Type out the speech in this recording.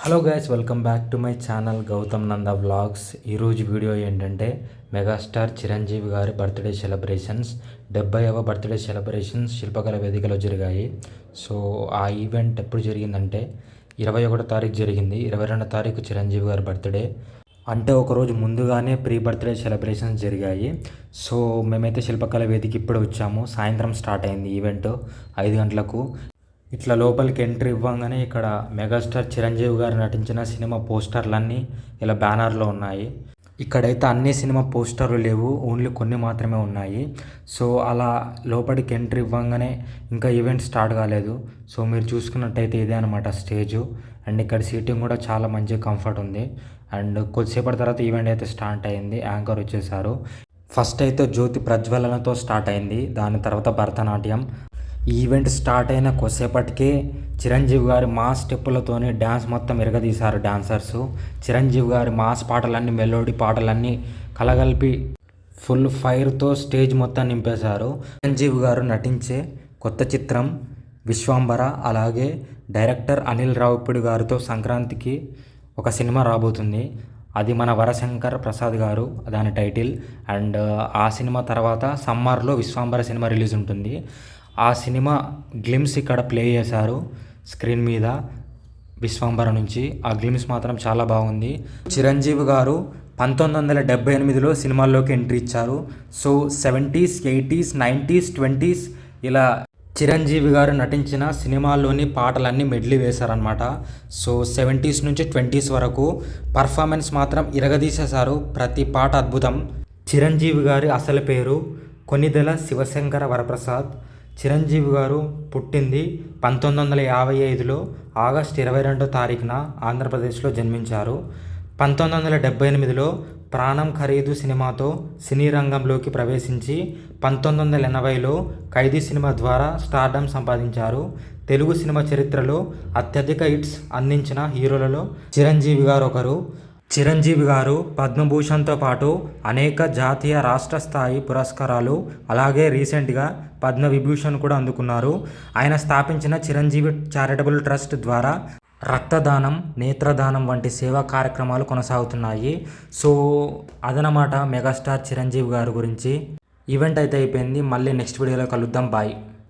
Hello guys, welcome back to my channel Gautam Nanda vlogs. ఈరోజు video ఏంటంటే megastar Chiranjeevi గారి birthday celebrations 70వ బర్త్డే సెలబ్రేషన్స్ శిల్పకళ వేదికలో జరిగాయి. సో ఆ ఈవెంట్ ఎప్పుడు జరిగిందంటే 21వ తారీఖు జరిగింది. 22వ తారీఖు చిరంజీవి గారి బర్త్డే, అంటే ఒకరోజు ముందుగానే ప్రీ బర్త్డే సెలబ్రేషన్స్ జరిగాయి. సో మేమైతే శిల్పకళ వేదిక ఇప్పుడు వచ్చాము. సాయంత్రం స్టార్ట్ అయింది ఈవెంట్ 5 గంటలకు. ఇట్లా లోపలికి ఎంట్రీ ఇవ్వగానే ఇక్కడ మెగాస్టార్ చిరంజీవి గారు నటించిన సినిమా పోస్టర్లన్నీ ఇలా బ్యానర్లో ఉన్నాయి. ఇక్కడైతే అన్ని సినిమా పోస్టర్లు లేవు, ఓన్లీ కొన్ని మాత్రమే ఉన్నాయి. సో అలా లోపలికి ఎంట్రీ ఇవ్వగానే ఇంకా ఈవెంట్ స్టార్ట్ కాలేదు. సో మీరు చూసుకున్నట్టయితే ఇదే అనమాట స్టేజు. అండ్ ఇక్కడ సీటింగ్ కూడా చాలా మంచి కంఫర్ట్ ఉంది. అండ్ కొద్దిసేపటి తర్వాత ఈవెంట్ అయితే స్టార్ట్ అయింది. యాంకర్ వచ్చేసారు. ఫస్ట్ అయితే జ్యోతి ప్రజ్వలనతో స్టార్ట్ అయింది. దాని తర్వాత భరతనాట్యం. ఈవెంట్ స్టార్ట్ అయిన కొద్దిసేపటికే చిరంజీవి గారి మాస్ స్టెప్పులతోని డ్యాన్స్ మొత్తం ఎరగదీశారు డాన్సర్సు. చిరంజీవి గారి మాస్ పాటలన్నీ, మెలోడీ పాటలన్నీ కలగలిపి ఫుల్ ఫైర్తో స్టేజ్ మొత్తం నింపేశారు. చిరంజీవి గారు నటించే కొత్త చిత్రం విశ్వంబర. అలాగే డైరెక్టర్ అనిల్ రావిపూడి గారితో సంక్రాంతికి ఒక సినిమా రాబోతుంది. అది మన వరశంకర్ ప్రసాద్ గారు దాని టైటిల్. అండ్ ఆ సినిమా తర్వాత సమ్మర్లో విశ్వంబర సినిమా రిలీజ్ ఉంటుంది. ఆ సినిమా గ్లిమ్స్ ఇక్కడ ప్లే చేశారు స్క్రీన్ మీద విశ్వంబర నుంచి. ఆ గ్లిమ్స్ మాత్రం చాలా బాగుంది. చిరంజీవి గారు 1978లో సినిమాల్లోకి ఎంట్రీ ఇచ్చారు. So 70s, 80s, 90s, 20s ఇలా చిరంజీవి గారు నటించిన సినిమాల్లోని పాటలన్నీ మెడ్లీ వేశారనమాట. సో 70s నుంచి 20s వరకు పర్ఫార్మెన్స్ మాత్రం ఇరగదీసేశారు. ప్రతి పాట అద్భుతం. చిరంజీవి గారి అసలు పేరు కొనిదెల శివశంకర వరప్రసాద్. చిరంజీవి గారు పుట్టింది 1955లో ఆగస్టు 22వ తారీఖున ఆంధ్రప్రదేశ్లో జన్మించారు. 1978లో ప్రాణం ఖరీదు సినిమాతో సినీ రంగంలోకి ప్రవేశించి 1980లో ఖైదీ సినిమా ద్వారా స్టార్డమ్ సంపాదించారు. తెలుగు సినిమా చరిత్రలో అత్యధిక హిట్స్ అందించిన హీరోలలో చిరంజీవి గారు ఒకరు. చిరంజీవి గారు పద్మభూషణ్తో పాటు అనేక జాతీయ, రాష్ట్ర స్థాయి పురస్కారాలు, అలాగే రీసెంట్గా పద్మవిభూషణ్ కూడా అందుకున్నారు. ఆయన స్థాపించిన చిరంజీవి చారిటబుల్ ట్రస్ట్ ద్వారా రక్తదానం, నేత్రదానం వంటి సేవా కార్యక్రమాలు కొనసాగుతున్నాయి. సో అదనమాట మెగాస్టార్ చిరంజీవి గారి గురించి. ఈవెంట్ అయితే అయిపోయింది. మళ్ళీ నెక్స్ట్ వీడియోలో కలుద్దాం. బాయ్.